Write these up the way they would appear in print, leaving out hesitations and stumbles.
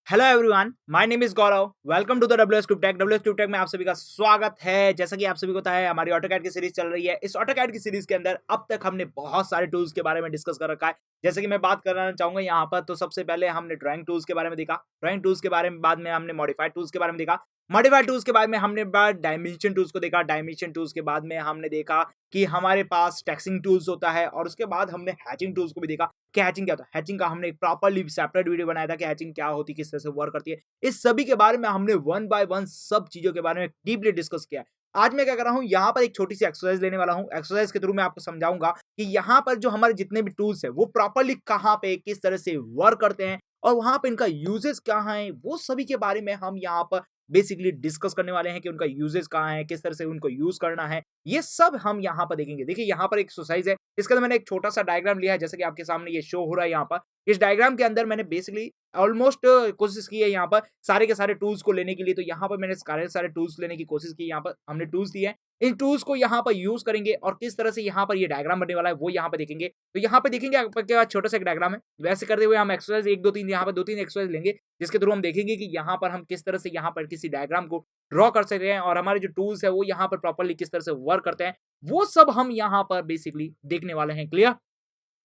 Hello everyone, my name is Gaurav. Welcome to the WS tube tech. WS tube tech में आप सभी का स्वागत है। जैसा कि आप सभी को पता है, हमारी ऑटोकैड की सीरीज चल रही है। इस ऑटोकैड की सीरीज के अंदर अब तक हमने बहुत सारे टूल्स के बारे में डिस्कस कर रखा है। जैसे कि मैं बात करना चाहूंगा यहाँ पर, तो सबसे पहले हमने ड्राइंग टूल्स के बारे में देखा। ड्राइंग टूल्स के बारे में बाद में हमने मॉडिफाइड टूल्स के बारे में देखा। मॉडिफाइड टूल्स के बाद में हमने डायमेंशन टूल्स को देखा। डायमेंशन टूल्स के बाद में हमने देखा कि हमारे पास टेक्सिंग टूल्स होता है, और उसके बाद हमने हैचिंग टूल्स को भी देखा कि हैचिंग क्या होता है। हैचिंग का हमने एक प्रॉपरली सेपरेट वीडियो बनाया था कि हैचिंग क्या होती है, किस तरह से वर्क करती है। इस सभी के बारे में हमने वन बाय वन सब चीजों के बारे में डीपली डिस्कस किया है। आज मैं क्या कर रहा हूं, यहाँ पर एक छोटी सी एक्सरसाइज लेने वाला हूं। एक्सरसाइज के थ्रू मैं आपको समझाऊंगा कि यहाँ पर जो हमारे जितने भी टूल्स है वो प्रॉपरली कहाँ पे किस तरह से वर्क करते हैं, और वहां पे इनका यूजेस क्या है, वो सभी के बारे में हम यहाँ पर बेसिकली डिस्कस करने वाले हैं कि उनका यूजेस कहाँ है, किस तरह से उनको यूज करना है। ये सब हम यहाँ पर देखेंगे। देखिए, यहाँ पर एक एक्सरसाइज है, इसके अंदर मैंने एक छोटा सा डायग्राम लिया है, जैसे कि आपके सामने ये शो हो रहा है। यहाँ पर इस डायग्राम के अंदर मैंने बेसिकली ऑलमोस्ट कोशिश की है यहाँ पर सारे के सारे टूल्स को लेने के लिए। तो यहाँ पर मैंने सारे टूल्स लेने की कोशिश की। यहाँ पर हमने टूल्स दिए हैं, इन टूल्स को यहाँ पर यूज करेंगे और किस तरह से यहाँ पर ये डायग्राम बनने वाला है वो यहाँ पे देखेंगे। तो यहाँ पे देखेंगे आपके पास छोटा सा एक डायग्राम है। वैसे करते हुए हम एक्सरसाइज 1 2 3 यहाँ पर 2 3 एक्सरसाइज लेंगे, जिसके थ्रू हम देखेंगे कि यहाँ पर हम किस तरह से यहाँ पर किसी डायग्राम को ड्रॉ कर सकते हैं, और हमारे जो टूल्स है वो यहाँ पर प्रॉपरली किस तरह से वर्क करते हैं, वो सब हम यहाँ पर बेसिकली देखने वाले हैं। क्लियर?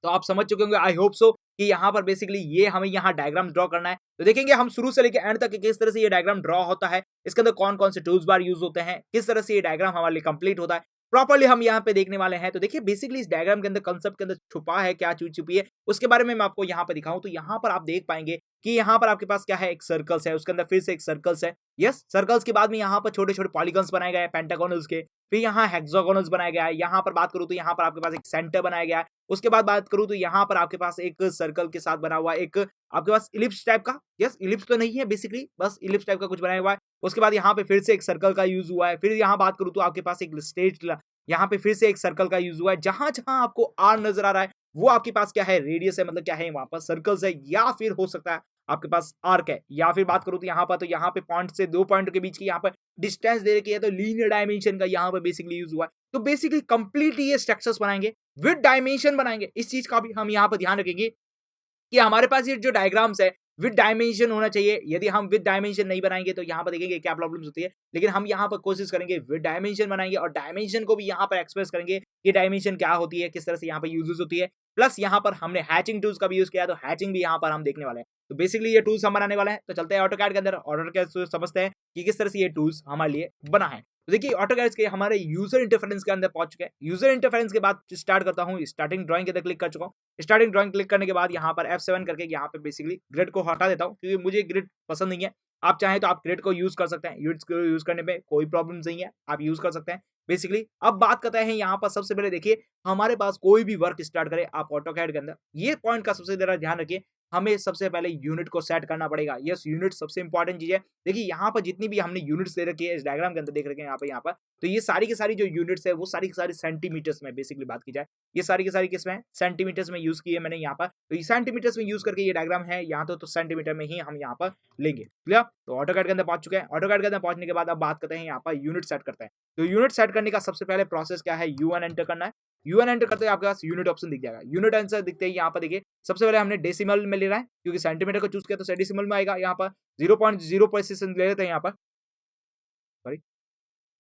तो आप समझ चुके होंगे, आई होप सो, कि यहाँ पर बेसिकली ये हमें यहाँ डायग्राम ड्रॉ करना है। तो देखेंगे हम शुरू से लेकर एंड तक कि किस तरह से ये डायग्राम ड्रॉ होता है, इसके अंदर कौन कौन से टूल्स बार यूज होते हैं, किस तरह से ये डायग्राम हमारे लिए कंप्लीट होता है, प्रॉपरली हम यहाँ पे देखने वाले हैं। तो देखिए, बेसिकली इस डायग्राम के अंदर कंसेप्ट के अंदर छुपा है क्या चीज छुपी है, उसके बारे में मैं आपको यहाँ पे दिखाऊं। तो यहाँ पर आप देख पाएंगे कि यहाँ पर आपके पास क्या है, एक सर्कल्स है, उसके अंदर फिर से एक सर्कल्स है। यस, सर्कल्स के बाद में यहाँ पर छोटे छोटे पॉलीगन्स बनाए गए हैं पेंटागोनल्स के। फिर यहाँ हेक्सागोनल्स बनाया गया है। यहाँ पर बात करूं तो यहाँ पर आपके पास एक सेंटर बनाया गया है। उसके बाद बात करूं तो यहाँ पर आपके पास एक सर्कल के साथ बना हुआ एक आपके पास इलिप्स टाइप का। यस, इलिप्स तो नहीं है, बेसिकली बस इलिप्स टाइप का कुछ बनाया हुआ है। उसके बाद यहाँ पे फिर से एक सर्कल का यूज हुआ है। फिर यहाँ बात करूं तो आपके पास एक स्टेज, यहाँ पे फिर से एक सर्कल का यूज हुआ है। जहां जहां आपको आर नजर आ रहा है वो आपके पास क्या है, रेडियस है, मतलब क्या है, वहां पर सर्कल्स है, या फिर हो सकता है आपके पास आर्क है। या फिर बात करूं तो यहाँ पर, तो यहाँ पे पॉइंट से 2 पॉइंट के बीच की यहाँ पर डिस्टेंस दे रखी है, तो लीनियर डायमेंशन का यहाँ पर बेसिकली यूज हुआ है। तो बेसिकली कंप्लीटली ये स्ट्रक्चर्स बनाएंगे, विद डायमेंशन बनाएंगे। इस चीज का भी हम यहाँ पर ध्यान रखेंगे कि हमारे पास ये जो डायग्राम्स है विद डायमेंशन होना चाहिए। यदि हम विद डायमेंशन नहीं बनाएंगे तो यहाँ पर देखेंगे क्या प्रॉब्लम्स होती है, लेकिन हम यहाँ पर कोशिश करेंगे विद डायमेंशन बनाएंगे, और डायमेंशन को भी यहाँ पर एक्सप्रेस करेंगे कि डायमेंशन क्या होती है, किस तरह से यहाँ पर यूजेस होती है। प्लस यहाँ पर हमने हैचिंग टूल्स का भी यूज किया, तो हैचिंग भी यहाँ पर हम देखने वाले हैं। तो बेसिकली ये टूल्स हम बनाने वाले हैं। तो चलते हैं ऑटोकैड के अंदर, ऑटोकैड से समझते हैं कि किस तरह से ये टूल्स हमारे लिए बना है। तो देखिए, ऑटोकैड के हमारे यूजर इंटरफेरेंस के अंदर पहुंच चुके हैं। यूजर इंटरफेरेंस के बाद स्टार्ट करता हूँ, स्टार्टिंग ड्राइंग के अंदर क्लिक कर चुका हूँ। स्टार्टिंग ड्राइंग क्लिक करने के बाद यहाँ पर F7 करके यहाँ पे बेसिकली ग्रिड को हटा देता हूँ, क्योंकि मुझे ग्रिड पसंद नहीं है। आप चाहें तो आप ग्रिड को यूज कर सकते हैं, ग्रिड को यूज करने में कोई प्रॉब्लम नहीं है, आप यूज कर सकते हैं। बेसिकली अब बात करते हैं यहाँ पर, सबसे पहले देखिए, हमारे पास कोई भी वर्क स्टार्ट करे आप ऑटोकैड के अंदर, ये पॉइंट का सबसे ज्यादा ध्यान रखिए, हमें सबसे पहले यूनिट को सेट करना पड़ेगा। यस, यूनिट सबसे इंपॉर्टेंट चीज है। देखिए, यहाँ पर जितनी भी हमने यूनिट्स दे रखी है इस डायग्राम के अंदर, देख रखे हैं यहाँ पर, तो ये सारी की सारी जो यूनिट्स है वो सारी की सारी सेंटीमीटर्स में बेसिकली बात की जाए, ये सारी की सारी किसमें, सेंटीमीटर्स में यूज की है मैंने यहाँ पर। तो ये सेंटीमीटर्स में यूज करके ये डायग्राम है यहाँ तो सेंटीमीटर में ही हम यहाँ पर लेंगे। क्लियर? तो ऑटोकैड के अंदर पहुंच चुके हैं। ऑटोकैड के अंदर पहुंचने के बाद अब बात करते हैं यहाँ पर यूनिट सेट करते हैं। तो यूनिट सेट करने का सबसे पहले प्रोसेस क्या है, U1 एंटर करना है। U1 एंटर करते ही आपके पास यूनिट ऑप्शन दिख जाएगा। यूनिट आंसर दिखते ही यहाँ पर देखिए, सबसे पहले हमने डेसिमल में ले रहा है, क्योंकि सेंटीमीटर को चूज किया तो डेसिमल में आएगा। यहाँ पर 0.0 प्रेसिशन ले लेते हैं यहाँ पर, सॉरी।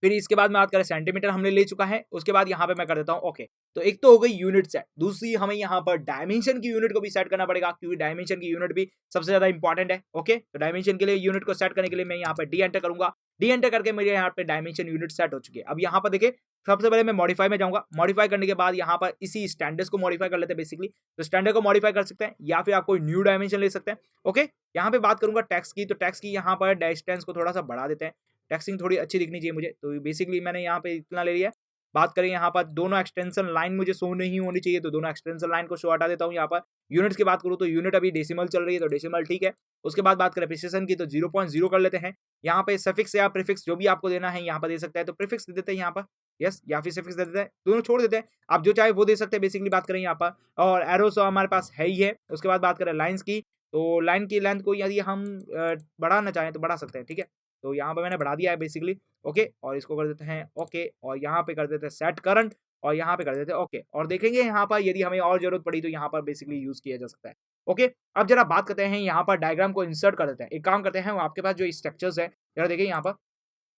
फिर इसके बाद में बात करें, सेंटीमीटर हमने ले चुका है। उसके बाद यहाँ पे मैं कर देता हूँ ओके। तो एक तो हो गई यूनिट सेट, दूसरी हमें यहाँ पर डायमेंशन की यूनिट को भी सेट करना पड़ेगा, क्योंकि डायमेंशन की यूनिट भी सबसे ज्यादा इंपॉर्टेंट है। ओके, तो डायमेंशन के लिए यूनिट को सेट करने के लिए मैं यहाँ पर डी एंटर करूंगा। डी एंटर करके मेरे यहाँ पे डायमेंशन यूनिट सेट हो चुकी है। अब यहाँ पर देखिए, सबसे पहले मैं मॉडिफाई में जाऊंगा। मॉडिफाई करने के बाद यहाँ पर इसी स्टैंडर्ड्स को मॉडिफाई कर लेते हैं बेसिकली। तो स्टैंडर्ड को मॉडिफाई कर सकते हैं, या फिर आप कोई न्यू डायमेंशन ले सकते हैं। ओके, यहाँ पे बात करूंगा टैक्स की, तो टैक्स की यहाँ पर डिस्टेंस को थोड़ा सा बढ़ा देते हैं, टेक्सिंग थोड़ी अच्छी दिखनी चाहिए मुझे। तो बेसिकली मैंने यहाँ पे इतना ले लिया है। बात करें यहाँ पर, दोनों एक्सटेंशन लाइन मुझे शो नहीं होनी चाहिए, तो दोनों एक्सटेंशन लाइन को शो हटा देता हूँ। यहाँ पर यूनिट्स की बात करूँ तो यूनिट अभी डेसिमल चल रही है, तो डेसिमल ठीक है। उसके बाद बात करें प्रिसिशन की, तो 0.0 कर लेते हैं। यहाँ पे सफिक्स या प्रीफिक्स जो भी आपको देना है यहाँ पर दे सकते हैं, तो प्रीफिक्स दे देते हैं यहाँ पर। यस, या फिर सफिक्स दे देते हैं, दोनों छोड़ देते हैं, आप जो चाहे वो दे सकते हैं। बेसिकली बात करें यहाँ पर, और एरोस हमारे पास है ही है। उसके बाद बात करें लाइन्स की, तो लाइन की लेंथ को यदि हम बढ़ाना चाहें तो बढ़ा सकते हैं, ठीक है। तो यहाँ पे मैंने बढ़ा दिया है बेसिकली। ओके, और इसको कर देते हैं ओके, और यहाँ पे कर देते हैं सेट करंट, और यहाँ पे कर देते हैं ओके। और देखेंगे यहाँ पर यदि हमें और जरूरत पड़ी तो यहाँ पर बेसिकली यूज किया जा सकता है। ओके, अब जरा बात करते हैं यहाँ पर डायग्राम को इंसर्ट कर देते हैं। एक काम करते हैं, आपके पास जो स्ट्रक्चर्स है, जरा देखिए यहाँ पर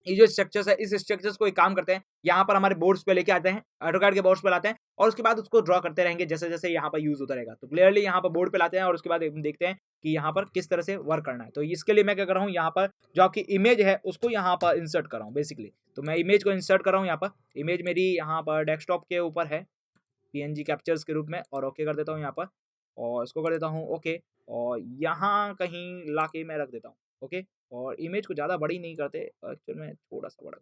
ये जो स्ट्रक्चर्स है, इस स्ट्रक्चर्स को एक काम करते हैं, यहाँ पर हमारे बोर्ड्स पे लेके आते हैं, ऑटोकैड के बोर्ड्स पे लाते हैं और उसके बाद उसको ड्रॉ करते रहेंगे जैसे-जैसे यहाँ पर यूज़ होता रहेगा। तो क्लियरली यहाँ पर बोर्ड पे लाते हैं और उसके बाद हम देखते हैं कि यहाँ पर किस तरह से वर्क करना है। तो इसके लिए मैं क्या कर रहा हूँ, यहाँ पर जो आपकी इमेज है उसको यहाँ पर इंसर्ट कर रहा हूँ बेसिकली। तो मैं इमेज को इंसर्ट कर रहा हूँ यहाँ पर। इमेज मेरी यहाँ पर डेस्कटॉप के ऊपर है, पीएनजी कैप्चर्स के रूप में, और ओके कर देता हूँ यहाँ पर और इसको कर देता हूँ ओके, और यहाँ कहीं लाके मैं रख देता हूँ। ओके, और इमेज को ज़्यादा बड़ी नहीं करते, एक्चुअल में थोड़ा-सा बड़ा।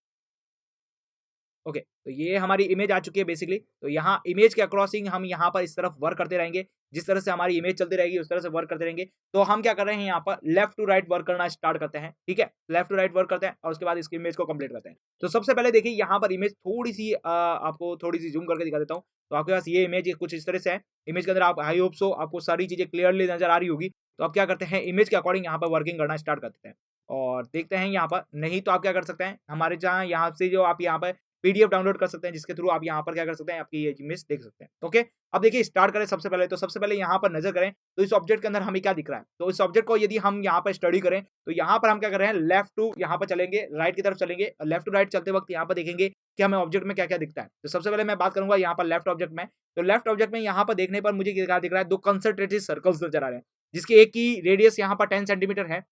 ओके, तो ये हमारी इमेज आ चुकी है बेसिकली। तो यहाँ इमेज के अक्रॉसिंग हम यहाँ पर इस तरफ वर्क करते रहेंगे, जिस तरह से हमारी इमेज चलती रहेगी उस तरह से वर्क करते रहेंगे। तो हम क्या कर रहे हैं, यहाँ पर लेफ्ट टू राइट वर्क करना स्टार्ट करते हैं, ठीक है? लेफ्ट टू राइट वर्क करते हैं और उसके बाद इसकी इमेज को कंप्लीट करते हैं। तो सबसे पहले देखिए यहाँ पर इमेज थोड़ी-सी आपको थोड़ी-सी ज़ूम करके दिखा देता हूँ। तो आपके पास ये इमेज कुछ इस तरह से है। इमेज के अंदर आप, आई होप सो, आपको सारी चीज़ें क्लियरली नज़र आ रही होगी। तो आप क्या करते हैं, इमेज के अकॉर्डिंग यहाँ पर वर्किंग करना स्टार्ट कर देते हैं और देखते हैं यहाँ पर। नहीं तो आप क्या कर सकते हैं, हमारे जहाँ यहाँ से जो आप यहाँ पर पीडीएफ डाउनलोड कर सकते हैं, जिसके थ्रू आप यहाँ पर क्या कर सकते हैं, आपकी ये इमेज देख सकते हैं। ओके, अब देखिए स्टार्ट करें सबसे पहले। तो सबसे पहले यहाँ पर नजर करें तो इस ऑब्जेक्ट के अंदर हमें क्या दिख रहा है। तो इस ऑब्जेक्ट को यदि हम यहाँ पर स्टडी करें तो यहाँ पर हम क्या कर रहे हैं, लेफ्ट टू यहाँ पर चलेंगे, राइट की तरफ चलेंगे। लेफ्ट टू राइट चलते वक्त यहाँ पर देखेंगे कि हमें ऑब्जेक्ट में क्या क्या दिखता है। तो सबसे पहले मैं बात करूंगा यहाँ पर लेफ्ट ऑब्जेक्ट में। तो लेफ्ट ऑब्जेक्ट में यहाँ पर देखने पर मुझे क्या दिख रहा है, दो कंसंट्रेटेड सर्कल्स नजर आ रहे हैं, जिसकी एक की रेडियस यहाँ पर 10 सेंटीमीटर है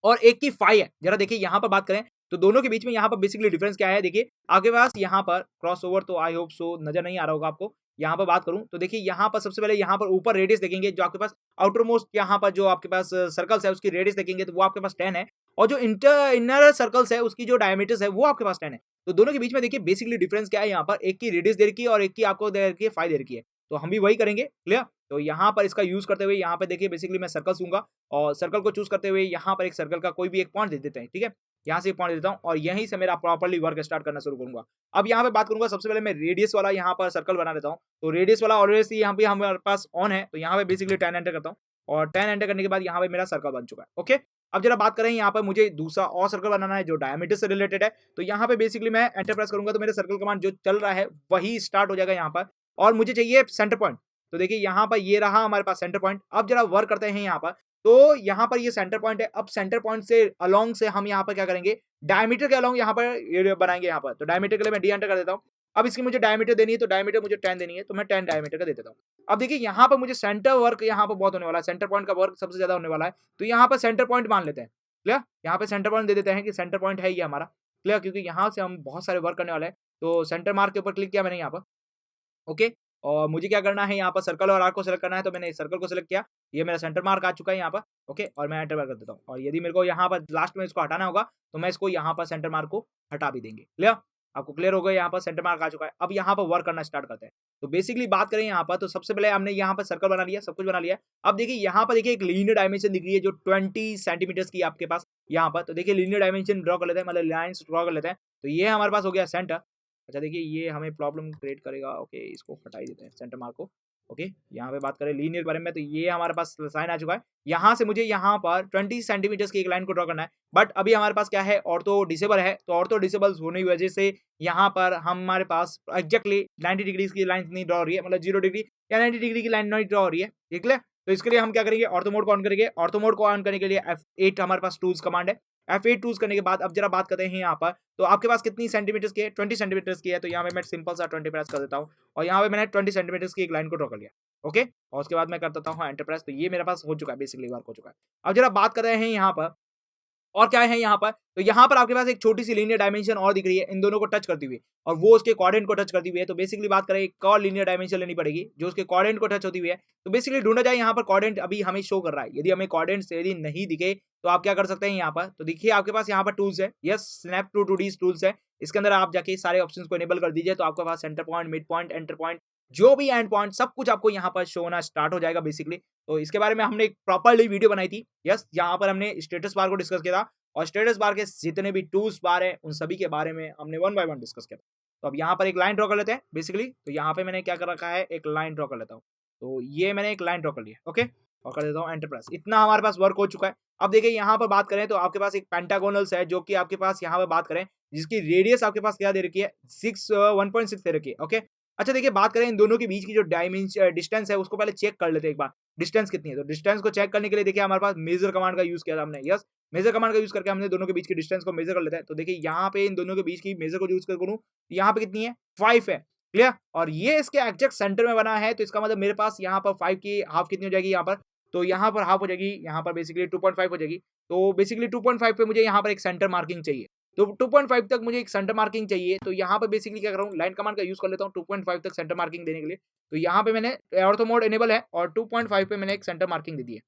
और एक की 5 है। जरा देखिए यहाँ पर बात करें तो दोनों के बीच में यहाँ पर बेसिकली डिफरेंस क्या है। देखिए आपके पास यहाँ पर क्रॉसओवर, तो आई होप सो नजर नहीं आ रहा होगा आपको। यहाँ पर बात करूं तो देखिए यहाँ पर सबसे पहले यहाँ पर ऊपर रेडियस देखेंगे, जो आपके पास आउटर मोस्ट यहाँ पर जो आपके पास सर्कल्स है उसकी रेडियस देखेंगे तो वो आपके पास 10 है, और जो इनर सर्कल्स है उसकी जो डायमीटर्स है वो आपके पास 10 है। तो दोनों के बीच में देखिए बेसिकली डिफरेंस क्या है, यहाँ पर एक की रेडियस दे रखी है और एक की आपको दे रखी है 5 दे रखी है। तो हम भी वही करेंगे, क्लियर। तो यहाँ पर इसका यूज करते हुए यहाँ पे देखिए बेसिकली मैं सर्कल दूंगा और सर्कल को चूज करते हुए यहाँ पर एक सर्कल का कोई भी एक पॉइंट दे देते हैं, ठीक है। यहाँ से पॉइंट देता हूँ और यहीं से मेरा प्रॉपर्ली वर्क स्टार्ट करना शुरू करूंगा। अब यहाँ पे बात करूंगा, सबसे पहले मैं रेडियस वाला यहाँ पर सर्कल बना देता हूँ। तो रेडियस वाला ऑलरेडी यहाँ पे हमारे पास ऑन है, तो यहाँ पे बेसिकली 10 एंटर करता हूँ और 10 एंटर करने के बाद यहाँ पे मेरा सर्कल बन चुका है। ओके, अब जरा बात करें यहाँ पर मुझे दूसरा और सर्कल बनाना है जो डायमीटर से रिलेटेड है। तो यहाँ पे बेसिकली मैं एंटर प्रेस करूंगा तो मेरे सर्कल कमांड जो चल रहा है वही स्टार्ट हो जाएगा यहाँ पर, और मुझे चाहिए सेंटर पॉइंट। तो देखिए यहाँ पर ये रहा हमारे पास सेंटर पॉइंट। अब जरा वर्क करते हैं यहाँ पर। तो यहाँ पर ये सेंटर पॉइंट है। अब सेंटर पॉइंट से अलोंग से हम यहाँ पर क्या करेंगे, डायमीटर के अलोंग यहाँ पर ये बनाएंगे यहाँ पर। तो डायमीटर के लिए मैं डी एंटर कर देता हूँ। अब इसकी मुझे डायमीटर देनी है, तो डायमीटर मुझे 10 देनी है, तो मैं 10 डायमीटर का दे देता हूँ। अब देखिए यहाँ पर मुझे सेंटर वर्क यहाँ पर बहुत होने वाला है, सेंटर पॉइंट का वर्क सबसे ज्यादा होने वाला है। तो यहाँ पर सेंटर पॉइंट मान लेते हैं, क्लियर। यहाँ पे सेंटर पॉइंट दे देते हैं कि सेंटर पॉइंट है ये हमारा, क्लियर, क्योंकि यहाँ से हम बहुत सारे वर्क करने वाले हैं। तो सेंटर मार्क के ऊपर क्लिक किया मैंने यहाँ पर, ओके। और मुझे क्या करना है, यहाँ पर सर्कल और आर्क को सेलेक्ट करना है, तो मैंने सर्कल को सेलेक्ट किया। ये मेरा सेंटर मार्क आ चुका है यहाँ पर, ओके। और मैं एंटर कर देता हूँ। और यदि मेरे को यहाँ पर लास्ट में इसको हटाना होगा तो मैं इसको यहाँ पर सेंटर मार्क को हटा भी देंगे, क्लियर। आपको क्लियर हो गया, यहाँ पर सेंटर मार्क आ चुका है। अब यहाँ पर वर्क करना स्टार्ट करते हैं। तो बेसिकली बात करें यहाँ पर, तो सबसे पहले हमने यहाँ पर सर्कल बना लिया, सब कुछ बना लिया। अब देखिए यहाँ पर देखिए एक लीनियर डायमेंशन दिख रही है जो 20 सेंटीमीटर की आपके पास यहाँ पर। तो देखिए लीनियर डायमेंशन ड्रॉ कर लेते हैं, मतलब लाइन्स ड्रॉ कर लेते हैं। तो ये हमारे पास हो गया सेंटर। अच्छा देखिए ये हमें प्रॉब्लम क्रिएट करेगा, ओके, इसको हटा ही देते हैं सेंटर मार्क को। ओके, यहाँ पे बात करें लीनियर बारे में, तो ये हमारे पास साइन आ चुका है। यहाँ से मुझे यहाँ पर 20 सेंटीमीटर की एक लाइन को ड्रॉ करना है, बट अभी हमारे पास क्या है, ऑर्थो डिसेबल है। तो ऑर्थो डिसेबल होने की वजह से यहाँ पर हमारे पास एग्जैक्टली 90 डिग्री की लाइन नहीं ड्रॉ हो रही है, मतलब 0 डिग्री या 90 डिग्री की लाइन नहीं ड्रॉ हो रही है, ठीक है। तो इसके लिए हम क्या करेंगे, ऑर्थो मोड को ऑन करेंगे। ऑर्थो मोड को ऑन करने के लिए F8 हमारे पास टूल्स कमांड है। F8 टूल्स करने के बाद अब जरा बात करते हैं यहाँ पर, तो आपके पास कितनी सेंटीमीटर की है, 20 सेंटीमीटर की है। तो यहाँ पे मैं सिंपल सा 20 प्रेस कर देता हूँ और यहाँ पे मैंने 20 सेंटीमीटर की एक लाइन को ड्रॉ कर लिया, ओके। और उसके बाद मैं कर देता हूँ एंटर प्रेस। तो ये मेरे पास हो चुका है, बेसिकली वर्क हो चुका है। अब जरा बात कर रहे हैं यहाँ पर और क्या है यहाँ पर, तो यहाँ पर आपके पास एक छोटी सी लीनियर डायमेंशन और दिख रही है इन दोनों को टच करती हुई, और वो उसके कोऑर्डिनेट को टच करती हुई है। तो बेसिकली बात करें, एक और लीनियर डायमेंशन लेनी पड़ेगी जो उसके कोऑर्डिनेट को टच होती हुई है। तो बेसिकली ढूंढा जाए यहाँ पर कोऑर्डिनेट, अभी हमें शो कर रहा है। यदि हमें कोऑर्डिनेट यदि नहीं दिखे तो आप क्या कर सकते हैं यहाँ पर, तो देखिए आपके पास यहाँ पर टूल्स है, yes, snap to 2D tools है। इसके अंदर आप जाके सारे ऑप्शंस को इनेबल कर दीजिए, तो आपके पास centre point, mid point, enter point, जो भी एंड पॉइंट, सब कुछ आपको यहाँ पर शो होना स्टार्ट हो जाएगा बेसिकली। तो इसके बारे में हमने एक प्रॉपरली वीडियो बनाई थी, यस, यहाँ पर हमने स्टेटस बार को डिस्कस किया था और स्टेटस बार के जितने भी टूल्स बार है उन सभी के बारे में हमने 1 बाय 1 डिस्कस किया था। तो अब यहाँ पर एक लाइन ड्रॉ कर लेते हैं बेसिकली। तो यहाँ पे मैंने क्या कर रखा है, एक लाइन ड्रॉ कर लेता हूँ। तो ये मैंने एक लाइन ड्रॉ कर लिया, ओके, और कर देता हूँ एंटर प्रेस। इतना हमारे पास वर्क हो चुका है। अब देखिए यहाँ पर बात करें तो आपके पास एक पेंटागोनल्स है, जो कि आपके पास यहाँ पर बात करें जिसकी रेडियस आपके पास क्या दे रखी है, 1.6 दे रखी है, ओके। अच्छा देखिए, बात करें इन दोनों के बीच की जो डिस्टेंस है उसको पहले चेक कर लेते हैं एक बार, डिस्टेंस कितनी है। तो डिस्टेंस को चेक करने के लिए देखिए हमारे पास मेजर कमांड का यूज किया था हमने। यस, मेजर कमांड का यूज करके हमने दोनों के बीच की डिस्टेंस को मेजर कर लेते हैं। तो देखिए यहाँ पे इन दोनों के बीच की मेजर को यूज करूँ, यहाँ पे कितनी है 5 है, क्लियर। और ये इसके एग्जैक्ट सेंटर में बना है, तो इसका मतलब मेरे पास यहाँ पर 5 की हाफ कितनी हो जाएगी यहाँ पर, तो यहाँ पर हाफ हो जाएगी, यहाँ पर बेसिकली 2.5 हो जाएगी। तो बेसिकली 2.5 पे मुझे यहाँ पर एक सेंटर मार्किंग चाहिए, तो 2.5 तक मुझे एक सेंटर मार्किंग चाहिए। तो यहाँ पे बेसिकली क्या कर रहा हूँ, लाइन कमांड का यूज कर लेता हूँ 2.5 तक सेंटर मार्किंग देने के लिए। तो यहाँ पे मैंने ऑर्थो मोड इनेबल है और 2.5 पे मैंने एक सेंटर मार्किंग दे दी है।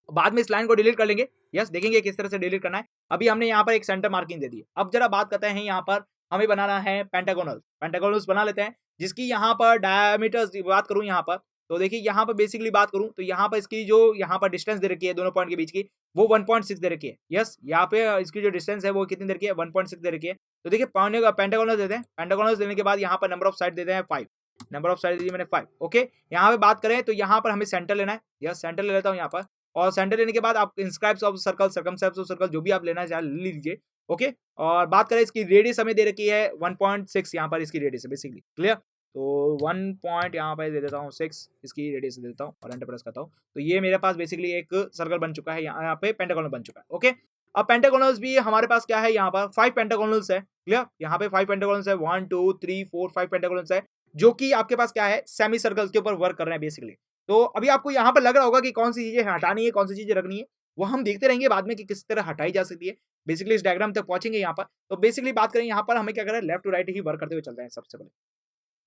बाद में इस लाइन को डिलीट कर लेंगे। यस, देखेंगे किस तरह से डिलीट करना है। अभी हमने यहाँ पर एक सेंटर मार्किंग दे दी है। अब जरा बात करते हैं, यहाँ पर हमें बनाना है पेंटागोनल। पेंटागोनल्स बना लेते हैं, जिसकी यहाँ पर डायमीटर्स की बात करूँ यहाँ पर, तो देखिए यहाँ पर बेसिकली बात करूँ तो यहाँ पर इसकी जो यहाँ पर डिस्टेंस दे रखी है दोनों पॉइंट के बीच की, वो 1.6 दे रखी है। यस, यहाँ पे इसकी जो डिस्टेंस है वो कितनी दे रखी है, 1.6 दे रखी है। तो देखिए पेंटागोनल देते हैं, पेंटागोनल देने के बाद यहाँ पर नंबर ऑफ साइड देते हैं 5, नंबर ऑफ साइड दी मैंने 5। ओके, यहाँ पे बात करें तो यहाँ पर हमें सेंटर लेना है। यस, सेंटर ले लेता हूँ यहाँ पर, और सेंटर लेने के बाद आप इंस्क्राइब्स ऑफ सर्कल, सर्कमस्क्राइब्स ऑफ सर्कल जो भी आप लेना चाहे ले लीजिए। ओके, और बात करें इसकी रेडियस हमें दे रखी है 1.6, यहाँ पर इसकी रेडियस है बेसिकली, क्लियर। तो 1 पॉइंट यहाँ पर दे देता हूँ 6, इसकी रेडियस दे देता हूँ और एंटर प्रेस करता हूँ। तो ये मेरे पास बेसिकली एक सर्कल बन चुका है, यहाँ पे पेंटागोनल बन चुका है। ओके, अब पेंटागोनल्स भी हमारे पास क्या है, यहाँ पर 5 पेंटागोनल्स है, क्लियर। यहाँ पे 5 पेंटागोनल्स है, 1 2 3 4 5 पेंटागोनल्स है, जो कि आपके पास क्या है, सेमी सर्कल्स के ऊपर वर्क कर रहे हैं बेसिकली। तो अभी आपको यहाँ पर लग रहा होगा कि कौन सी चीजें हटानी है, कौन सी चीजें रखनी है, वो हम देखते रहेंगे बाद में कि किस तरह हटाई जा सकती है। बेसिकली इस डायग्राम तक पहुंचेंगे यहाँ पर। तो बेसिकली बात करें यहाँ पर हमें क्या करना है, लेफ्ट टू राइट ही वर्क करते हुए चलते हैं सबसे पहले।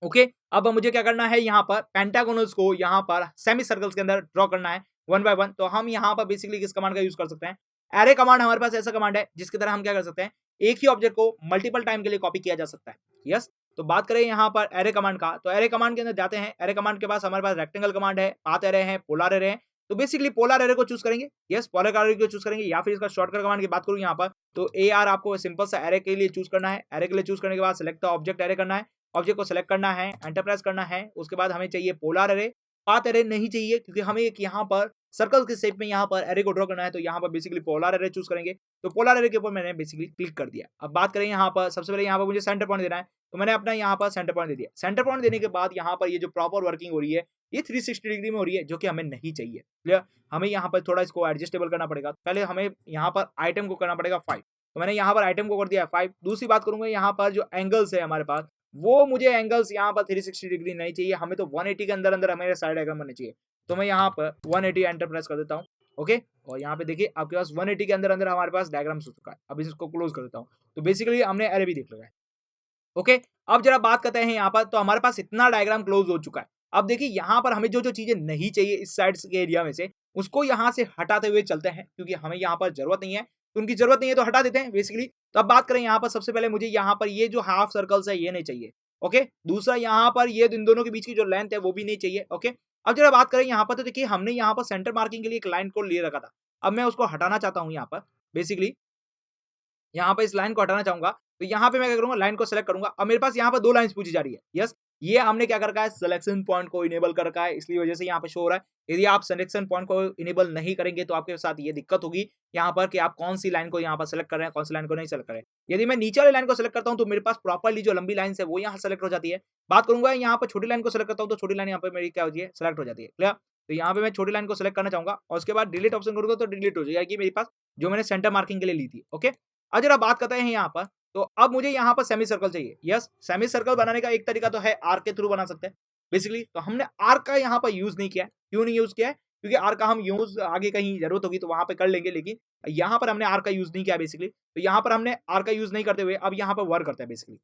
ओके, अब मुझे क्या करना है, यहाँ पर पेंटागोनल्स को यहाँ पर सेमी सर्कल्स के अंदर ड्रॉ करना है 1 बाय 1। तो हम यहाँ पर बेसिकली किस कमांड का यूज कर सकते हैं, एरे कमांड। हमारे पास ऐसा कमांड है जिसकी तरह हम क्या कर सकते हैं, एक ही ऑब्जेक्ट को मल्टीपल टाइम के लिए कॉपी किया जा सकता है। यस, तो बात करें यहाँ पर एरे कमांड का, तो एरे कमांड के अंदर जाते हैं। एरे कमांड के पास हमारे पास रेक्टेंगल कमांड है, पाथ एरे है, पोलर एरे है। तो बेसिकली पोलर एरे को चूज करेंगे। यस, पोलर एरे को चूज करेंगे, या फिर इसका शॉर्टकट कमांड की बात करूं यहाँ पर, तो AR आपको सिंपल सा एरे के लिए चूज करना है। एरे के लिए चूज करने के बाद सिलेक्ट द ऑब्जेक्ट एरे करना है, ऑब्जेक्ट को सिलेक्ट करना है, एंटर प्रेस करना है। उसके बाद हमें चाहिए पोलर एरे, पाथ एरे नहीं चाहिए क्योंकि हमें एक यहाँ पर सर्कल के शेप में यहाँ पर एरे को ड्रॉ करना है। तो यहाँ पर बेसिकली पोलर एरे चूज करेंगे। तो पोलर एरे के ऊपर मैंने बेसिकली क्लिक कर दिया। अब बात करें यहाँ पर, सबसे पहले यहाँ पर मुझे सेंटर पॉइंट देना है, तो मैंने अपना यहाँ पर सेंटर पॉइंट दे दिया। सेंटर पॉइंट देने के बाद यहाँ पर ये जो प्रॉपर वर्किंग हो रही है, ये 360 डिग्री में हो रही है, जो कि हमें नहीं चाहिए, क्लियर। हमें यहाँ पर थोड़ा इसको एडजस्टेबल करना पड़ेगा। पहले हमें यहाँ पर आइटम को करना पड़ेगा 5, तो मैंने यहाँ पर आइटम को कर दिया 5। दूसरी बात करूंगा, यहाँ पर जो एंगल्स है हमारे पास, वो मुझे एंगल्स यहाँ पर 360 डिग्री नहीं चाहिए, हमें तो 180 के अंदर अंदर हमें साइड डायग्राम बनने चाहिए। तो मैं यहाँ पर 180 एंटर प्रेस कर देता हूँ। ओके, और यहाँ पे देखिए आपके पास 180 के अंदर अंदर हमारे पास डायग्राम हो चुका है। अब इसको क्लोज कर देता हूँ। तो बेसिकली हमने एरे भी देख लिया है। ओके, अब जरा बात करते हैं यहाँ पर, तो हमारे पास इतना डायग्राम क्लोज हो चुका है। अब देखिए यहाँ पर हमें जो जो चीजें नहीं चाहिए इस साइड के एरिया में से, उसको यहाँ से हटाते हुए चलते हैं, क्योंकि हमें यहाँ पर जरूरत नहीं है। तो उनकी जरूरत नहीं है तो हटा देते हैं बेसिकली। तो अब बात करें यहाँ पर, सबसे पहले मुझे यहाँ पर ये जो हाफ सर्कल्स है ये नहीं चाहिए। ओके, दूसरा यहाँ पर ये इन दोनों के बीच की जो लेंथ है वो भी नहीं चाहिए। ओके, अब जरा बात करें यहाँ पर, तो देखिए हमने यहाँ पर सेंटर मार्किंग के लिए एक लाइन को ले रखा था। अब मैं उसको हटाना चाहता हूँ। यहाँ पर बेसिकली यहाँ पे इस लाइन को हटाना चाहूंगा, तो यहाँ पे मैं क्या करूंगा, लाइन को सेलेक्ट करूंगा। अब मेरे पास यहाँ पर 2 लाइंस पूछी जा रही है। यस, ये हमने क्या कर रखा है, सिलेक्शन पॉइंट को इनेबल कर रखा है, इसलिए वजह से यहाँ पे शो हो रहा है। यदि आप सिलेक्शन पॉइंट को इनेबल नहीं करेंगे तो आपके साथ ये दिक्कत होगी यहाँ पर कि आप कौन सी लाइन को यहाँ पर सेलेक्ट कर रहे हैं, कौन सी लाइन को नहीं सेलेक्ट कर रहे हैं। यदि मैं नीचे वाली लाइन को सेलेक्ट करता हूँ तो मेरे पास प्रॉपरली जो लंबी लाइन है वो यहाँ सेलेक्ट हो जाती है। बात करूंगा यहाँ पर छोटी लाइन को सेलेक्ट करता हूँ तो छोटी लाइन यहाँ पर मेरी क्या होती है, सेलेक्ट हो जाती है, क्लियर। तो यहाँ पे मैं छोटी लाइन को सेलेक्ट करना चाहूंगा और उसके बाद डिलीट ऑप्शन करूंगा तो डिलीट हो जाएगी मेरे पास, जो मैंने सेंटर मार्किंग के लिए ली थी। ओके, अब जरा बात करते हैं यहाँ पर, तो अब मुझे यहाँ पर सेमी सर्कल चाहिए। यस, सेमी सर्कल बनाने का एक तरीका तो है आर्क के थ्रू बना सकते हैं बेसिकली। तो हमने आर्क का यहाँ पर यूज नहीं किया। क्यों नहीं यूज किया है, क्योंकि आर्क का हम यूज आगे कहीं जरूरत होगी तो वहां पे कर लेंगे, लेकिन यहाँ पर हमने आर्क का यूज नहीं किया बेसिकली। तो यहाँ पर हमने आर्क का यूज नहीं करते हुए अब यहाँ पर वर्क करते हैं बेसिकली।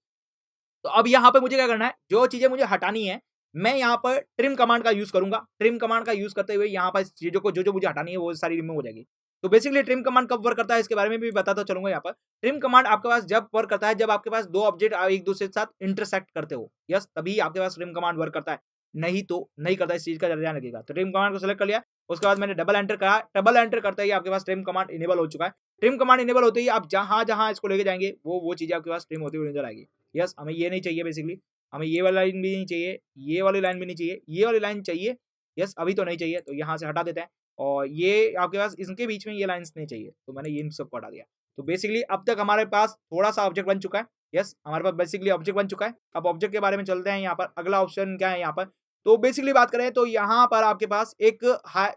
तो अब यहाँ पे मुझे क्या करना है, जो चीजें मुझे हटानी है मैं यहाँ पर ट्रिम कमांड का यूज करूंगा। ट्रिम कमांड का यूज करते हुए यहाँ पर चीजों को जो मुझे हटानी है वो सारी रिमूव हो जाएगी। तो बेसिकली ट्रिम कमांड कब वर्क करता है इसके बारे में भी बताता चलूंगा यहाँ पर। ट्रिम कमांड आपके पास जब वर्क करता है जब आपके पास 2 ऑब्जेक्ट एक दूसरे के साथ इंटरसेक्ट करते हो। यस, तभी आपके पास ट्रिम कमांड वर्क करता है, नहीं तो नहीं करता। इस चीज का ध्यान रखिएगा। तो ट्रिम कमांड को सेलेक्ट कर लिया, उसके बाद मैंने डबल एंटर करा। डबल एंटर करते ही आपके पास ट्रिम कमांड इनेबल हो चुका है। ट्रिम कमांड इनेबल होते ही आप जहां जहां इसको लेके जाएंगे वो चीजें आपके पास ट्रिम होती हुई नजर आएगी। यस, हमें ये नहीं चाहिए बेसिकली, हमें ये वाली लाइन भी नहीं चाहिए, ये वाली लाइन भी नहीं चाहिए, ये वाली लाइन चाहिए। यस, अभी तो नहीं चाहिए तो यहाँ से हटा देते हैं। और ये आपके पास इनके बीच में ये लाइंस नहीं चाहिए, तो मैंने ये सबको हटा दिया। तो बेसिकली अब तक हमारे पास थोड़ा सा ऑब्जेक्ट बन चुका है। यस, हमारे पास बेसिकली ऑब्जेक्ट बन चुका है। अब ऑब्जेक्ट के बारे में चलते हैं यहाँ पर। अगला ऑप्शन क्या है यहाँ पर? तो बेसिकली बात करें तो यहाँ पर आपके पास एक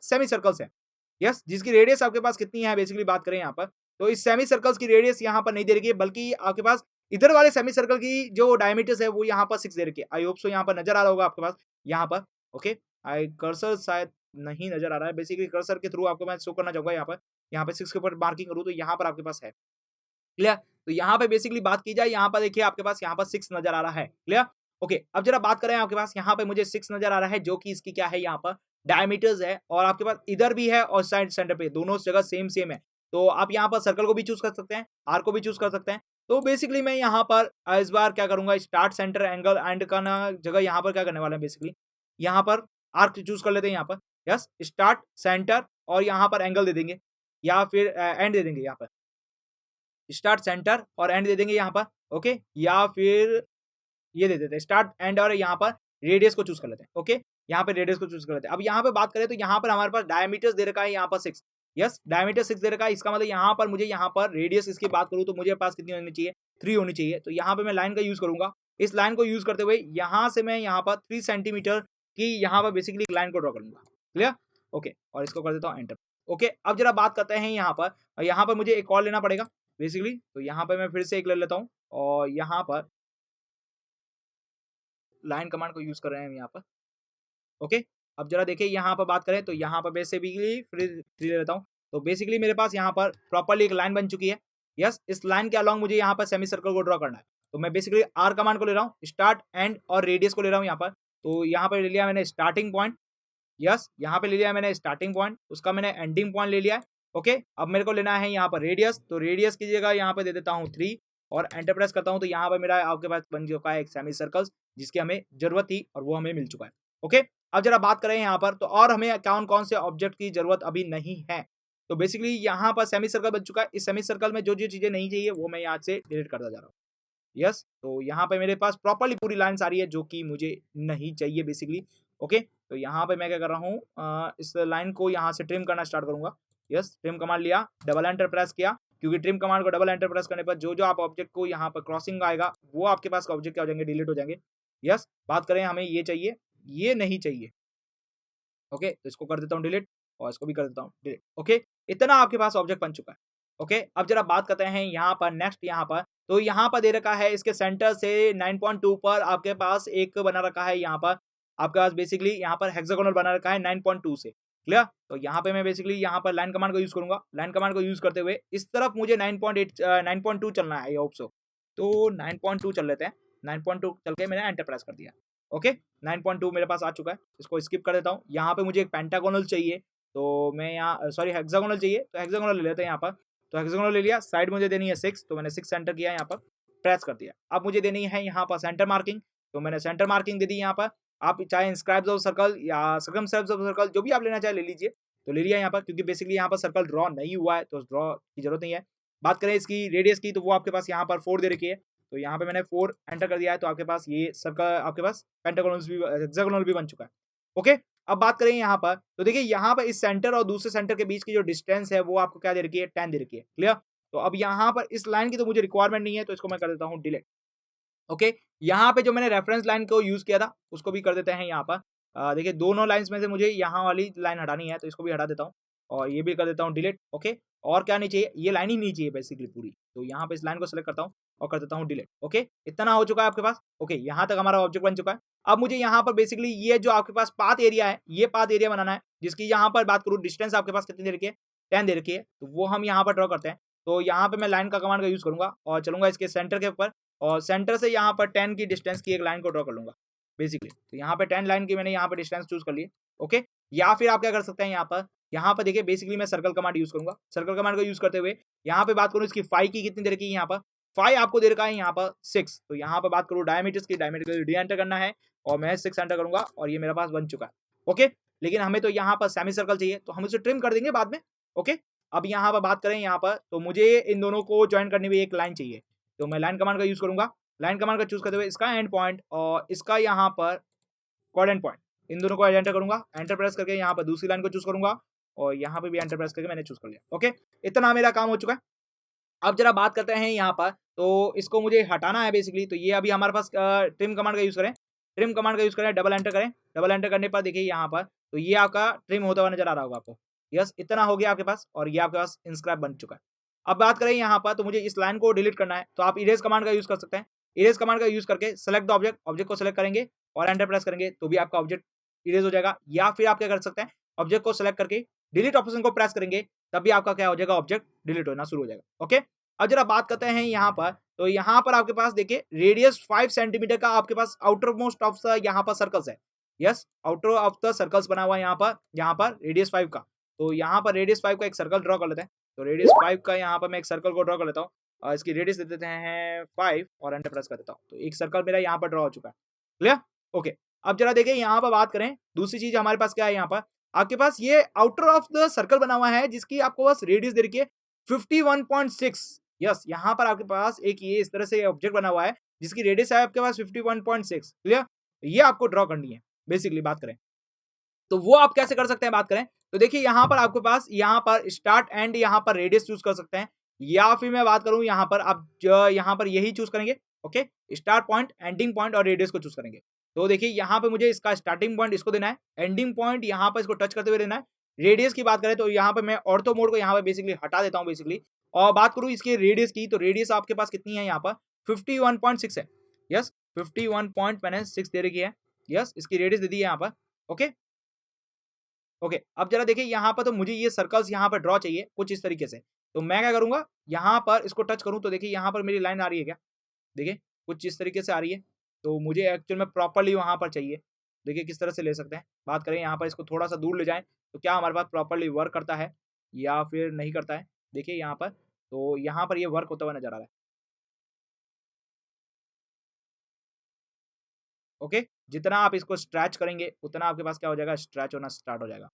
सेमी सर्कल्स है। यस, जिसकी रेडियस आपके पास कितनी है बेसिकली बात करें यहाँ पर, तो इस सेमी सर्कल्स की रेडियस यहाँ पर नहीं दे रखी है, बल्कि आपके पास इधर वाले सेमी सर्कल की जो डायमीटर्स है वो यहाँ पर 6 दे रखी है। आई होप सो यहाँ पर नज़र आ रहा होगा आपके पास यहाँ पर। ओके, आई कर्सर शायद नहीं नज़र आ रहा है। बेसिकली कर्सर के थ्रू आपको मैं शो करना चाहूँगा यहाँ पर। यहाँ पे 6 के ऊपर मार्किंग करूँ तो यहाँ पर आपके पास है। क्लियर? तो यहाँ पे बेसिकली बात की जाए, यहाँ पर देखिए आपके पास यहाँ पर 6 नज़र आ रहा है। क्लियर? ओके, अब जरा बात करें आपके पास यहाँ पे मुझे 6 नज़र आ रहा है, जो कि इसकी क्या है यहाँ पर डायमीटर्स है, और आपके पास इधर भी है और साइड सेंटर पे दोनों जगह सेम है। तो आप यहाँ पर सर्कल को भी चूज़ कर सकते हैं, आर्क को भी चूज़ कर सकते हैं। तो बेसिकली मैं यहाँ पर इस बार क्या करूँगा, स्टार्ट सेंटर एंगल एंड का ना जगह यहाँ पर क्या करने वाले हैं बेसिकली, यहाँ पर आर्क चूज़ कर लेते हैं यहाँ पर। यस, स्टार्ट, सेंटर और यहाँ पर एंगल दे देंगे, या फिर एंड दे देंगे यहाँ पर। स्टार्ट, सेंटर और एंड दे देंगे यहाँ पर। ओके, या फिर ये दे देते हैं स्टार्ट, एंड और यहाँ पर रेडियस को चूज कर लेते हैं। ओके, यहाँ पे रेडियस को चूज कर लेते हैं। अब यहाँ पे बात करें तो यहाँ पर हमारे पास डायमीटर्स दे रखा है यहाँ पर 6। यस, डायमीटर 6 दे रखा है। इसका मतलब यहाँ पर मुझे यहाँ पर रेडियस इसकी बात करूँ तो मुझे पास कितनी होनी चाहिए, 3 होनी चाहिए। तो यहाँ पे मैं लाइन का यूज करूंगा। इस लाइन को यूज करते हुए यहाँ से मैं यहाँ पर 3 सेंटीमीटर की यहाँ पर बेसिकली एक लाइन को ड्रॉ करूंगा। क्लियर? ओके, और इसको कर देता हूँ एंटर। ओके, अब जरा बात करते हैं यहाँ पर मुझे एक और लेना पड़ेगा बेसिकली। तो यहाँ पे मैं फिर से एक ले लेता हूँ, और यहाँ पर लाइन कमांड को यूज कर रहे हैं हम यहाँ पर। ओके, अब जरा देखिए यहाँ पर बात करें तो यहाँ पर बेसिकली फिर ले लेता हूँ। तो बेसिकली मेरे पास यहाँ पर प्रॉपर्ली एक लाइन बन चुकी है। यस, इस लाइन के अलॉन्ग मुझे यहाँ पर सेमी सर्कल को ड्रॉ करना है। तो मैं बेसिकली आर कमांड को ले रहा हूँ, स्टार्ट, एंड और रेडियस को ले रहा हूँ यहाँ पर। तो यहाँ पर ले लिया मैंने स्टार्टिंग पॉइंट। यस, यहाँ पे ले लिया मैंने स्टार्टिंग पॉइंट, उसका मैंने एंडिंग पॉइंट ले लिया है। ओके, अब मेरे को लेना है यहाँ पर रेडियस। तो रेडियस की जगह यहाँ पे दे देता हूँ 3 और एंटर प्रेस करता हूँ। तो यहाँ पे मेरा आपके पास बन चुका है एक सेमी सर्कल्स, जिसकी हमें जरूरत थी और वो हमें मिल चुका है। ओके, अब जरा बात करें यहाँ पर तो और हमें कौन कौन से ऑब्जेक्ट की जरूरत अभी नहीं है। तो बेसिकली यहाँ पर सेमी सर्कल बन चुका है। इस सेमी सर्कल में जो जो चीजें नहीं चाहिए वो मैं यहाँ से डिलीट करता जा रहा हूँ। यस, तो यहाँ पे मेरे पास प्रॉपर्ली पूरी लाइन्स आ रही है जो कि मुझे नहीं चाहिए बेसिकली। ओके, तो यहाँ पे मैं क्या कर रहा हूँ, इस लाइन को यहाँ से ट्रिम करना स्टार्ट करूंगा। यस, ट्रिम कमांड लिया, डबल एंटर प्रेस किया, क्योंकि ट्रिम कमांड को डबल एंटर प्रेस करने पर जो जो आप ऑब्जेक्ट को यहाँ पर क्रॉसिंग आएगा वो आपके पास ऑब्जेक्ट क्या हो जाएंगे, डिलीट हो जाएंगे। यस, बात करें हमें ये चाहिए, ये नहीं चाहिए। ओके, तो इसको कर देता हूँ डिलीट और इसको भी कर देता हूँ डिलीट। ओके, इतना आपके पास ऑब्जेक्ट बन चुका है। ओके, अब जरा बात करते हैं यहाँ पर नेक्स्ट यहाँ पर। तो यहाँ पर दे रखा है इसके सेंटर से 9.2 पर आपके पास एक बना रखा है यहाँ पर आपके पास बेसिकली यहाँ पर हेक्सागोनल बना रखा है 9.2 से। क्लियर? तो यहाँ पे मैं बेसिकली यहाँ पर लाइन कमांड को यूज करूंगा। लाइन कमांड को यूज करते हुए इस तरफ मुझे 9.2 चलना है, आई होप सो। तो 9.2 चल लेते हैं। 9.2 चल के मैंने एंटर प्रेस कर दिया। ओके, 9.2 मेरे पास आ चुका है। इसको स्किप कर देता हूँ। यहाँ पे मुझे एक पेंटागोनल चाहिए, तो मैं यहाँ सॉरी हेक्सागोनल चाहिए, तो हेक्सागोनल ले लेते हैं यहाँ पर। तो हेक्सागोनल ले लिया। साइड मुझे देनी है 6, तो मैंने 6 सेंटर किया यहाँ पर, प्रेस कर दिया। अब मुझे देनी है यहाँ पर सेंटर मार्किंग, तो मैंने सेंटर मार्किंग दे दी यहाँ पर। आप चाहे इंस्क्राइब्स ऑफ सर्कल या सर्कमस्क्राइब्स ऑफ सर्कल जो भी आप लेना चाहे ले लीजिए। तो ले लिया यहाँ पर, क्योंकि बेसिकली यहाँ पर सर्कल ड्रॉ नहीं हुआ है तो ड्रॉ की जरूरत नहीं है। बात करें इसकी रेडियस की, तो वो आपके पास यहाँ पर 4 दे रखी है। तो यहाँ पे मैंने 4 एंटर कर दिया है। तो आपके पास ये सर्कल आपके पास पेंटागोनल भी हेक्सागोनल भी बन चुका है। ओके, अब बात करें यहाँ पर तो देखिए यहाँ पर इस सेंटर और दूसरे सेंटर के बीच की जो डिस्टेंस है वो आपको क्या दे रखी है, 10 दे रखी है। क्लियर? तो अब यहाँ पर इस लाइन की तो मुझे रिक्वायरमेंट नहीं है, तो इसको मैं कर देता हूँ डिलीट। ओके, यहाँ पे जो मैंने रेफरेंस लाइन को यूज किया था उसको भी कर देते हैं यहाँ पर। देखिए दोनों लाइंस में से मुझे यहाँ वाली लाइन हटानी है, तो इसको भी हटा देता हूँ और ये भी कर देता हूँ डिलीट। ओके, और क्या नहीं चाहिए, ये लाइन ही नहीं चाहिए बेसिकली पूरी। तो यहाँ पे इस लाइन को सेलेक्ट करता हूँ और कर देता हूँ डिलीट। ओके, इतना हो चुका है आपके पास। ओके, यहाँ तक हमारा ऑब्जेक्ट बन चुका है। अब मुझे यहाँ पर बेसिकली ये जो आपके पास पाथ एरिया है, ये पाथ एरिया बनाना है, जिसकी यहाँ पर बात करूँ डिस्टेंस आपके पास कितनी दे रखी है, 10 दे रखी है। तो वो हम यहाँ पर ड्रॉ करते हैं। तो यहाँ पे मैं लाइन का कमांड का यूज करूंगा और चलूंगा इसके सेंटर के ऊपर, और सेंटर से यहाँ पर 10 की डिस्टेंस की एक लाइन को ड्रॉ कर लूंगा बेसिकली। तो यहाँ पे 10 लाइन की मैंने यहाँ पे डिस्टेंस चूज कर ली। ओके, या फिर आप क्या कर सकते हैं यहाँ पर देखिए बेसिकली मैं सर्कल कमांड यूज करूंगा। सर्कल कमांड को यूज करते हुए यहाँ पे बात करूँ इसकी 5 की कितनी दे रखी है, यहाँ पर 5 आपको दे रखा है यहाँ पर 6। तो यहाँ पर बात करूँ डायमीटर्स की, डायमीटर डी एंटर करना है और मैं 6 एंटर करूंगा और ये मेरे पास बन चुका है। ओके, लेकिन हमें तो यहाँ पर सेमी सर्कल चाहिए, तो हम उसे ट्रिम कर देंगे बाद में। ओके, अब यहाँ पर बात करें यहाँ पर तो मुझे इन दोनों को ज्वाइन करने में एक लाइन चाहिए, तो मैं लाइन कमांड का यूज करूंगा। लाइन कमांड का चूज करते हुए इसका एंड पॉइंट और इसका यहाँ पर कोऑर्डिनेट पॉइंट, इन दोनों को एंटर करूंगा। एंटर प्रेस करके यहाँ पर दूसरी लाइन को चूज करूंगा और यहाँ पे भी एंटर प्रेस करके मैंने चूज कर लिया। ओके, इतना मेरा काम हो चुका है। अब जरा बात करते हैं यहाँ पर, तो इसको मुझे हटाना है बेसिकली। तो ये अभी हमारे पास ट्रिम कमांड का यूज़ करें, ट्रिम कमांड का यूज़ करें, डबल एंटर करें, डबल एंटर करने पर देखिए यहाँ पर, तो ये आपका ट्रिम होता हुआ नज़र आ रहा होगा आपको। यस, इतना हो गया आपके पास और ये आपके पास इंस्क्राइब बन चुका है। अब बात करें यहाँ पर, तो मुझे इस लाइन को डिलीट करना है, तो आप इरेज़ कमांड का यूज़ कर सकते हैं। इरेज़ कमांड का यूज़ करके सेलेक्ट द ऑब्जेक्ट, ऑब्जेक्ट को सेलेक्ट करेंगे और एंटर प्रेस करेंगे, तो भी आपका ऑब्जेक्ट इरेज़ हो जाएगा। या फिर आप क्या कर सकते हैं, ऑब्जेक्ट को सेलेक्ट करके डिलीट ऑप्शन को प्रेस करेंगे, तब भी आपका क्या हो जाएगा, ऑब्जेक्ट डिलीट होना शुरू हो जाएगा। ओके, अब जरा बात करते हैं यहाँ पर, तो यहाँ पर आपके पास देखिए रेडियस 5 सेंटीमीटर का आपके पास आउटर मोस्ट ऑफ द यहाँ पर सर्कल्स है। Yes, outer of the circles बना हुआ है यहाँ पर रेडियस 5 का। तो यहाँ पर रेडियस 5 का एक सर्कल ड्रॉ कर लेते हैं। तो रेडियस 5 का यहाँ पर मैं एक सर्कल को ड्रॉ कर लेता हूँ और इसकी रेडियस दे देते हैं 5 और एंटर प्रेस कर देता हूँ। तो एक सर्कल मेरा यहाँ पर ड्रॉ हो चुका है। क्लियर? ओके, अब जरा देखिए यहाँ पर बात करें, दूसरी चीज हमारे पास क्या है, यहाँ पर आपके पास ये आउटर ऑफ द सर्कल बना हुआ है जिसकी आपको बस रेडियस दे रखी है 51.6। यस, यहाँ पर आपके पास एक ये इस तरह से ऑब्जेक्ट बना हुआ है जिसकी रेडियस है आपके पास 51.6। क्लियर? ये आपको ड्रॉ करनी है बेसिकली बात करें। तो वो आप कैसे कर सकते हैं बात करें, तो देखिए यहाँ पर आपके पास यहाँ पर स्टार्ट एंड यहाँ पर रेडियस चूज कर सकते हैं, या फिर मैं बात करूं यहाँ पर आप यहाँ पर यही चूज करेंगे। Okay, start point, ending point और रेडियस को चूज करेंगे। तो देखिए यहाँ पे मुझे इसका स्टार्टिंग पॉइंट इसको देना है, एंडिंग पॉइंट यहाँ पर इसको टच करते हुए देना है। रेडियस की बात करें तो यहाँ पे मैं ऑर्थो मोड को यहाँ पे बेसिकली हटा देता हूँ बेसिकली, और बात करूँ इसकी रेडियस की, तो रेडियस आपके पास कितनी है यहाँ पर 51.6 है। यस, 51 पॉइंट मैंने 6 दे रखी है। यस, इसकी रेडियस दे दी है यहाँ पर। ओके ओके, अब जरा देखिए यहाँ पर, तो मुझे ये सर्कल्स यहाँ पर ड्रॉ चाहिए कुछ इस तरीके से। तो मैं क्या करूंगा, यहाँ पर इसको टच करूं तो देखिए यहाँ पर मेरी लाइन आ रही है क्या, देखिए कुछ इस तरीके से आ रही है। तो मुझे एक्चुअल में प्रॉपरली वहां पर चाहिए। देखिए किस तरह से ले सकते हैं, बात करें यहाँ पर इसको थोड़ा सा दूर ले जाएं तो क्या हमारे पास प्रॉपरली वर्क करता है या फिर नहीं करता है। देखिए यहाँ पर, तो यहाँ पर ये वर्क होता हुआ नजर आ रहा है। ओके, जितना आप इसको स्ट्रैच करेंगे उतना आपके पास क्या हो जाएगा, स्ट्रैच होना स्टार्ट हो जाएगा।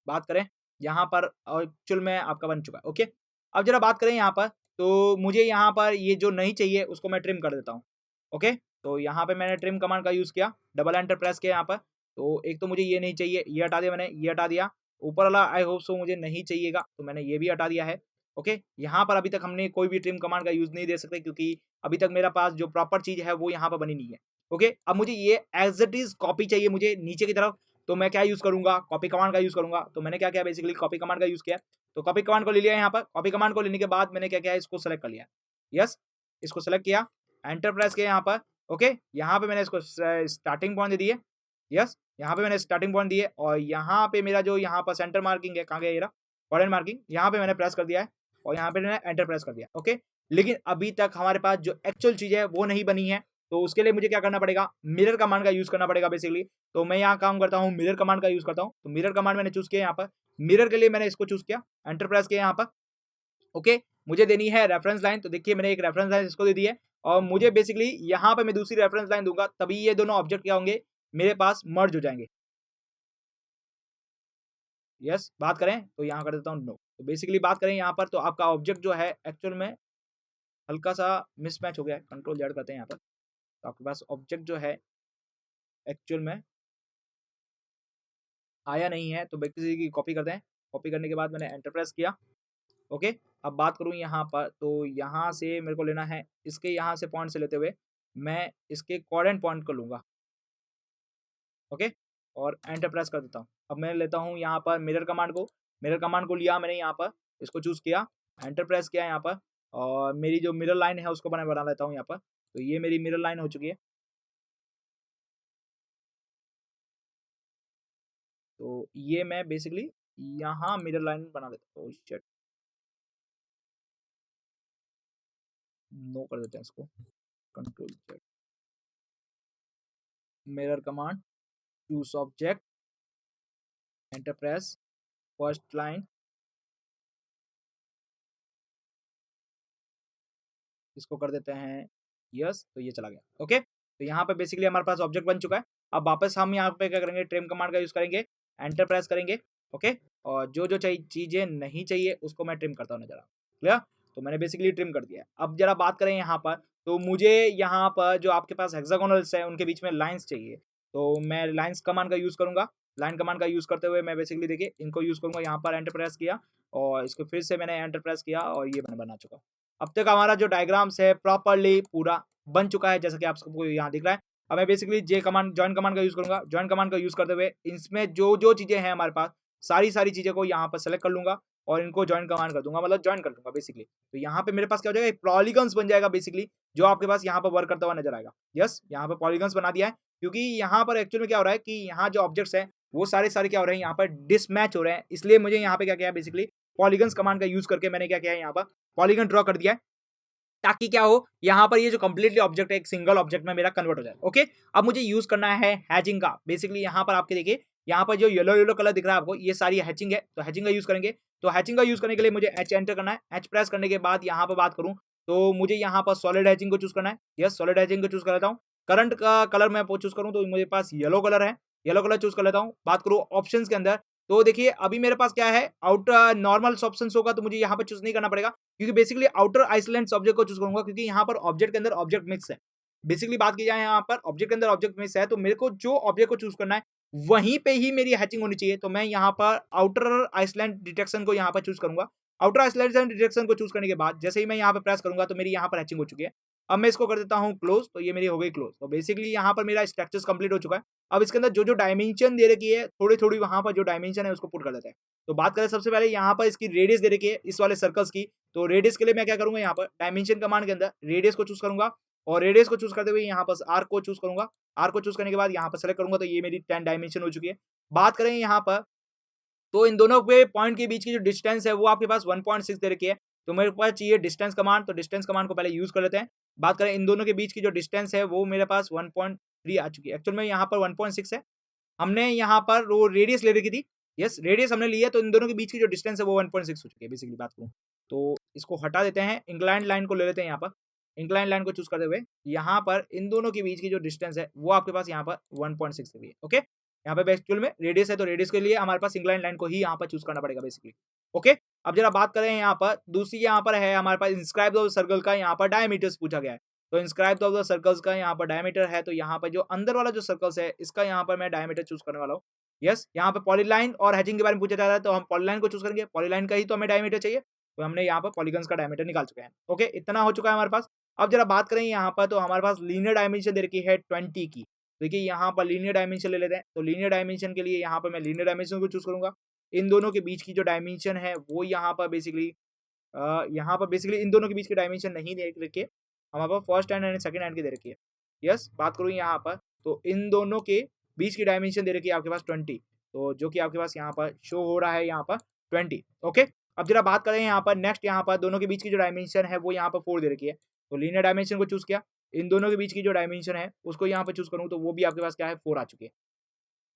बात करें यहाँ पर, एक्चुअल में आपका बन चुका है। ओके, अब जरा बात करें यहाँ पर, तो मुझे यहाँ पर ये जो नहीं चाहिए उसको मैं ट्रिम कर देता हूँ। ओके, तो यहाँ पे मैंने ट्रिम कमांड का यूज़ किया, डबल एंटर प्रेस किया यहाँ पर। तो एक तो मुझे ये नहीं चाहिए, ये हटा दिया मैंने, ये हटा दिया। ऊपर वाला आई होप सो मुझे नहीं चाहिएगा, तो मैंने ये भी हटा दिया है। ओके, यहाँ पर अभी तक हमने कोई भी ट्रिम कमांड का यूज़ नहीं दे सकते क्योंकि अभी तक मेरा पास जो प्रॉपर चीज़ है वो यहाँ पर बनी नहीं है। ओके, अब मुझे ये एज इट इज़ कॉपी चाहिए मुझे नीचे की तरफ। तो मैं क्या यूज़ करूँगा, कॉपी कमांड का यूज़ करूँगा। तो मैंने क्या किया, बेसिकली कॉपी कमांड का यूज़ किया। तो कॉपी कमांड को ले लिया यहाँ पर, कॉपी कमांड को लेने के बाद मैंने क्या किया, इसको सेलेक्ट कर लिया। यस, इसको सेलेक्ट किया, एंटर प्रेस किया यहाँ पर। ओके, यहाँ पे मैंने इसको स्टार्टिंग पॉइंट दे दिए। यस, यहाँ पे मैंने स्टार्टिंग पॉइंट दिए और यहाँ पे मेरा जो यहाँ पर सेंटर मार्किंग है, कहाँ गया ये रहा, कॉर्नर मार्किंग, यहाँ पे मैंने प्रेस कर दिया है और यहाँ पे मैंने एंटर प्रेस कर दिया। ओके, लेकिन अभी तक हमारे पास जो एक्चुअल चीज़ है वो नहीं बनी है। तो उसके लिए मुझे क्या करना पड़ेगा, मिरर कमांड का यूज़ करना पड़ेगा बेसिकली। तो मैं यहाँ काम करता हूँ, मिरर कमांड का यूज़ करता हूँ। तो मिरर कमांड मैंने चूज़ किया यहाँ पर, मिरर के लिए मैंने इसको चूज़ किया, एंटर प्रेस किया यहाँ पर। ओके, मुझे देनी है रेफरेंस लाइन, तो देखिए मैंने एक रेफरेंस लाइन इसको दे दी है और मुझे बेसिकली यहाँ पे मैं दूसरी रेफरेंस लाइन दूंगा, तभी ये दोनों ऑब्जेक्ट क्या होंगे, मेरे पास मर्ज हो जाएंगे। यस, बात करें तो यहाँ कर देता हूँ नो। तो बेसिकली बात करें यहाँ पर, तो आपका ऑब्जेक्ट जो है एक्चुअल में हल्का सा मिसमैच हो गया है। कंट्रोल जेड करते हैं यहाँ पर, तो आपके पास ऑब्जेक्ट जो है एक्चुअल में आया नहीं है। तो बेसिकली की कॉपी करते हैं, कॉपी करने के बाद मैंने एंटर प्रेस किया। ओके, अब बात करूँ यहाँ पर, तो यहाँ से मेरे को लेना है, इसके यहाँ से पॉइंट से लेते हुए मैं इसके कोऑर्डिनेट पॉइंट को लूँगा। ओके, और एंटर प्रेस कर देता हूँ। अब मैं लेता हूँ यहाँ पर मिरर कमांड को लिया मैंने यहाँ पर, इसको चूज़ किया, एंटर प्रेस किया यहाँ पर और मेरी जो मिरर लाइन है उसको मैं बना लेता हूँ यहाँ पर। तो ये मेरी मिरर लाइन हो चुकी है। तो ये मैं बेसिकली यहाँ मिरर लाइन बना देता हूँ। शिट, नो कर देते हैं इसको, control Z, mirror command, choose object, enter press, first line, इसको कर देते हैं यस। तो ये चला गया। ओके, तो यहाँ पे बेसिकली हमारे पास ऑब्जेक्ट बन चुका है। अब वापस हम यहाँ पे क्या करेंगे, ट्रिम कमांड का यूज करेंगे, एंटर प्रेस करेंगे। ओके, और जो जो चीजें नहीं चाहिए उसको मैं ट्रिम करता हूँ नजर आ क्लियर। तो मैंने बेसिकली ट्रिम कर दिया है। अब जरा बात करें यहाँ पर, तो मुझे यहाँ पर जो आपके पास हेक्सागोनल्स है उनके बीच में लाइन्स चाहिए। तो मैं लाइन्स कमांड का यूज़ करूँगा। लाइन कमांड का यूज़ करते हुए मैं बेसिकली देखिए इनको यूज़ करूँगा, यहाँ पर एंटर प्रेस किया और इसको फिर से मैंने एंटर प्रेस किया और ये मैंने बना चुका। अब तक हमारा जो डायग्राम्स है प्रॉपर्ली पूरा बन चुका है, जैसा कि आप सबको यहाँ दिख रहा है। अब मैं बेसिकली जॉइन कमांड का यूज़ करूँगा। जॉइन कमांड का यूज़ करते हुए इसमें जो चीज़ें हैं हमारे पास, सारी चीज़ें को यहाँ पर सेलेक्ट कर लूँगा और इनको जॉइन कमांड कर दूँगा, मतलब जॉइन कर दूँगा बेसिकली। तो यहाँ पे मेरे पास क्या हो जाएगा, एक पॉलीगन्स बन जाएगा बेसिकली, जो आपके पास यहाँ पर वर्क करता हुआ नजर आएगा। यस, यहाँ पे पॉलीगन्स बना दिया है, क्योंकि यहाँ पर एक्चुअली में क्या हो रहा है कि यहाँ जो ऑब्जेक्ट्स हैं वो सारे क्या हो रहे हैं, यहाँ पर डिसमैच हो रहे हैं। इसलिए मुझे यहाँ पे क्या किया है, बेसिकली पॉलीगन्स कमांड का यूज़ करके मैंने क्या किया है, यहाँ पर पॉलीगन ड्रॉ कर दिया है, ताकि क्या हो, यहाँ पर ये जो कंप्लीटली ऑब्जेक्ट है एक सिंगल ऑब्जेक्ट में मेरा कन्वर्ट हो जाए। ओके, अब मुझे यूज करना है हैचिंग का। बेसिकली यहाँ पर आपके देखिए, यहाँ पर जो येलो कलर दिख रहा है आपको, ये सारी हैचिंग है, तो हैचिंग का यूज करेंगे। तो हैचिंग का यूज करने के लिए मुझे एच एंटर करना है। एच प्रेस करने के बाद यहाँ पर बात करूँ तो मुझे यहाँ पर सॉलिड हैचिंग को चूज करना है। यस, सॉलिड हैचिंग को चूज कर लेता हूँ। करंट का कलर मैं चूज करूँ तो मेरे पास येलो कलर है, येलो कलर चूज कर लेता हूँ। बात करूँ ऑप्शंस के अंदर, तो देखिए अभी मेरे पास क्या है, आउटर नॉर्मल ऑप्शन होगा, तो मुझे यहाँ पर चूज नहीं करना पड़ेगा, क्योंकि बेसिकली आउटर आइसलैंड ऑब्जेक्ट को चूज करूंगा, क्योंकि यहाँ पर ऑब्जेक्ट के अंदर ऑब्जेक्ट मिक्स है। बेसिकली बात की जाए यहाँ पर ऑब्जेक्ट के अंदर ऑब्जेक्ट मिक्स है, तो मेरे को जो ऑब्जेक्ट को चूज करना है वहीं पे ही मेरी हैचिंग होनी चाहिए। तो मैं यहाँ पर आउटर आइसलैंड डिटेक्शन को यहाँ पर चूज करूंगा। आउटर आइसलैंड डिटेक्शन को चूज करने के बाद जैसे ही मैं यहाँ पर प्रेस करूंगा तो मेरी यहाँ पर हैचिंग हो चुकी है। अब मैं इसको कर देता हूँ क्लोज, तो ये मेरी हो गई क्लोज। तो बेसिकली यहाँ पर मेरा स्ट्रक्चर कंप्लीट हो चुका है। अब इसके अंदर जो डायमेंशन दे रखी है, थोड़ी वहां पर जो डायमेंशन है उसको पुट कर देते हैं। तो बात करें सबसे पहले यहाँ पर इसकी रेडियस दे रखी है इस वाले सर्कल्स की, तो रेडियस के लिए मैं क्या करूंगा, यहाँ पर डायमेंशन कमांड के अंदर रेडियस को चूज करूंगा और रेडियस को चूज करते हुए यहाँ पर आर्क को चूज करूंगा। आर्क को चूज करने के बाद यहाँ पर सेलेक्ट करूंगा, तो ये मेरी 10 डायमेंशन हो चुकी है। बात करें यहाँ पर, तो इन दोनों के पॉइंट के बीच की जो डिस्टेंस है वो आपके पास 1.6 दे रखी है। तो मेरे पास चाहिए डिस्टेंस कमांड, तो डिस्टेंस कमांड को पहले यूज कर लेते हैं। बात करें इन दोनों के बीच की जो डिस्टेंस है वो मेरे पास 1.3 आ चुकी है। एक्चुअल में यहाँ पर 1.6 है, हमने यहाँ पर वो रेडियस ले रखी थी। यस, रेडियस हमने ली है, तो इन दोनों के बीच की जो डिस्टेंस है वो 1.6 हो चुकी है बेसिकली बात करूँ तो। इसको हटा देते हैं, इंक्लाइंड लाइन को ले लेते हैं यहाँ पर। इंक्लाइंड लाइन को चूज करते हुए यहाँ पर इन दोनों के बीच की जो डिस्टेंस है वो आपके पास यहाँ पर 1.6 है। ओके, यहाँ पे एक्चुअल में रेडियस है, तो रेडियस के लिए हमारे पास इंक्लाइंड लाइन को ही यहाँ पर चूज करना पड़ेगा बेसिकली। ओके, अब जरा बात करें यहाँ पर दूसरी, यहाँ पर है हमारे पास इंस्क्राइब द सर्कल का, यहाँ पर डायमीटर्स पूछा गया है। तो इंस्क्राइब द सर्कल्स का यहाँ पर डायमीटर है, तो यहाँ पर जो अंदर वाला जो सर्कल्स है इसका यहाँ पर मैं डायमीटर चूज करने वाला हूँ। यस, यहाँ पे पॉलीलाइन और हैचिंग के बारे में पूछा जा रहा है, तो हम पॉलीलाइन को चूज करेंगे। पॉलीलाइन का ही तो हमें डायमीटर चाहिए, तो हमने यहाँ पर पॉलीगन्स का डायमीटर निकाल चुके हैं। ओके, इतना हो चुका है हमारे पास। अब जरा बात करें यहाँ पर, तो हमारे पास लीनियर डायमेंशन दे रखी है 20 की। देखिए यहाँ पर लीनियर डायमेंशन ले लेते हैं, तो लीनियर डायमेंशन के लिए यहाँ पर मैं लीनियर डायमेंशन को चूज करूंगा। इन दोनों के बीच की जो डायमेंशन है वो यहाँ पर बेसिकली इन दोनों के बीच की डायमेंशन नहीं दे रखी है, हमारे पास first hand and second hand की दे रखी है। यस, बात करूँ यहाँ पर, तो इन दोनों के बीच की डायमेंशन दे रखी है आपके पास 20, तो जो कि आपके पास यहाँ पर शो हो रहा है यहाँ पर 20। ओके, अब जरा बात करें यहाँ पर नेक्स्ट, यहाँ पर दोनों के बीच की जो डायमेंशन है वो यहाँ पर 4 दे रखी है। तो लीनियर डायमेंशन को चूज किया, इन दोनों के बीच की जो डायमेंशन है उसको यहाँ पर चूज करूँ तो वो भी आपके पास क्या है, 4 आ चुकी है।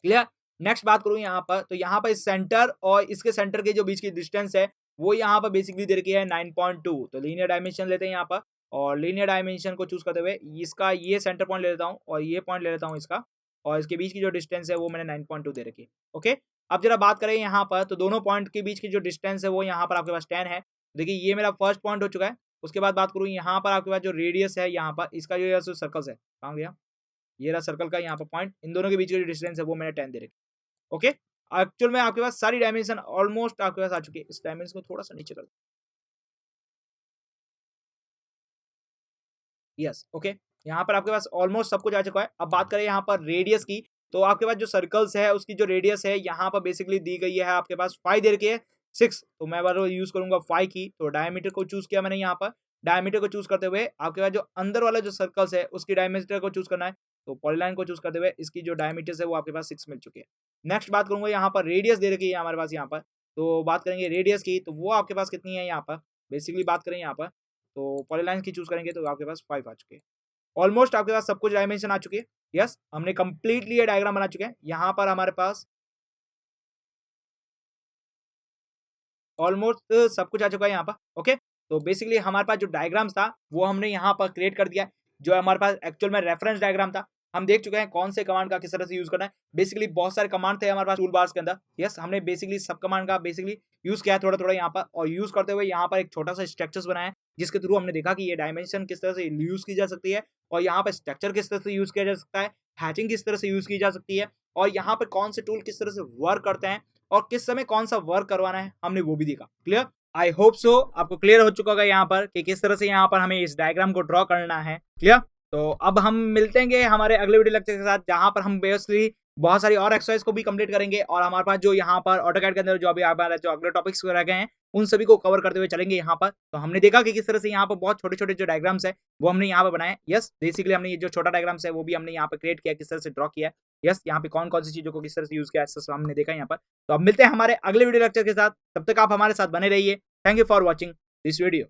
क्लियर। नेक्स्ट बात करूँ यहाँ पर, तो यहाँ पर सेंटर और इसके सेंटर के जो बीच की डिस्टेंस है वो यहाँ पर बेसिकली दे रखी है 9.2। तो लीनियर डायमेंशन लेते हैं यहाँ पर, और लीनियर डायमेंशन को चूज करते हुए इसका ये सेंटर पॉइंट ले लेता हूँ और ये पॉइंट ले लेता हूँ इसका, और इसके बीच की जो डिस्टेंस है वो मैंने 9.2 दे रखी है। ओके, अब जरा बात करें यहाँ पर, तो दोनों पॉइंट के बीच की जो डिस्टेंस है वो यहाँ पर आपके पास 10 है। देखिए ये मेरा फर्स्ट पॉइंट हो चुका है। उसके बाद बात करूँ यहाँ पर आपके पास जो रेडियस है यहाँ पर इसका जो सर्कल्स है, कहाँ गया, ये रहा सर्कल का यहाँ पर पॉइंट, इन दोनों के बीच की जो डिस्टेंस है वो मैंने 10 दे रखी। ओके, एक्चुअल में आपके पास सारी डायमेंशन ऑलमोस्ट आपके पास आ चुकी है। इस डायमेंशन को थोड़ा सा नीचे कर दो। यस, ओके, यहाँ पर आपके पास ऑलमोस्ट सब कुछ आ चुका है। अब बात करें यहाँ पर रेडियस की, तो आपके पास जो सर्कल्स है उसकी जो रेडियस है यहाँ पर बेसिकली दी गई है आपके पास 5 दे रखी है, 6, तो मैं बार यूज करूंगा 5 की। तो डायमीटर को चूज किया मैंने यहाँ पर। डायमीटर को चूज करते हुए आपके पास जो अंदर वाला जो सर्कल्स है उसकी डायमीटर को चूज करना है, तो पॉलीलाइन को चूज करते हुए इसकी जो डायमीटर्स है वो आपके पास 6 मिल चुकी है। नेक्स्ट बात करूंगा यहाँ पर रेडियस दे रखी है हमारे पास यहाँ पर, तो बात करेंगे रेडियस की, तो वो आपके पास कितनी है यहाँ पर, बेसिकली बात करें यहाँ पर, तो पॉलीलाइन की चूज करेंगे तो आपके पास 5 आ चुके हैं। ऑलमोस्ट आपके पास सब कुछ डायमेंशन आ चुके हैं। यस, हमने कंप्लीटली ये डायग्राम बना चुके हैं। यहाँ पर हमारे पास ऑलमोस्ट सब कुछ आ चुका है यहाँ पर। ओके, तो बेसिकली हमारे पास जो डायग्राम्स था वो हमने यहाँ पर क्रिएट कर दिया, जो हमारे पास एक्चुअल में रेफरेंस डायग्राम था। हम देख चुके हैं कौन से कमांड का किस तरह से यूज करना है। बेसिकली बहुत सारे कमांड थे हमारे पास टूल बार्स के अंदर। यस, हमने बेसिकली सब कमांड का बेसिकली यूज किया है थोड़ा-थोड़ा यहाँ पर, और यूज करते हुए यहाँ पर एक छोटा-सा स्ट्रक्चर्स बनाया है, जिसके थ्रू हमने देखा कि ये डायमेंशन किस तरह से यूज की जा सकती है, और यहाँ पर स्ट्रक्चर किस तरह से यूज किया जा सकता है, हैचिंग किस तरह से यूज की जा सकती है, और यहाँ पर कौन से टूल किस तरह से वर्क करते हैं, और किस समय कौन सा वर्क करवाना है, हमने वो भी देखा। क्लियर? आई होप सो आपको क्लियर हो चुका होगा यहाँ पर कि किस तरह से यहाँ पर हमें इस डायग्राम को ड्रॉ करना है। क्लियर? तो अब हम मिलते हैं हमारे अगले वीडियो लेक्चर के साथ, जहां पर हम बेसिकली बहुत सारी और एक्सरसाइज को भी कंप्लीट करेंगे, और हमारे पास जो यहाँ पर ऑटोकैड के अंदर जो अभी हमारे जो अगले टॉपिक्स रह गए हैं उन सभी को कवर करते हुए चलेंगे यहाँ पर। तो हमने देखा कि किस तरह से यहाँ पर बहुत छोटे-छोटे जो डायग्राम्स है वो हमने यहाँ पर बनाए। यस, बेसिकली हमने ये जो छोटा डायग्राम्स है वो भी हमने यहाँ पर क्रिएट किया, किस तरह से ड्रॉ किया। यस, यहाँ पे कौन-कौन सी चीजों को किस तरह से यूज किया हमने देखा यहाँ पर। तो अब मिलते हैं हमारे अगले वीडियो लेक्चर के साथ, तब तक आप हमारे साथ बने रहिए। Thank you for watching this video.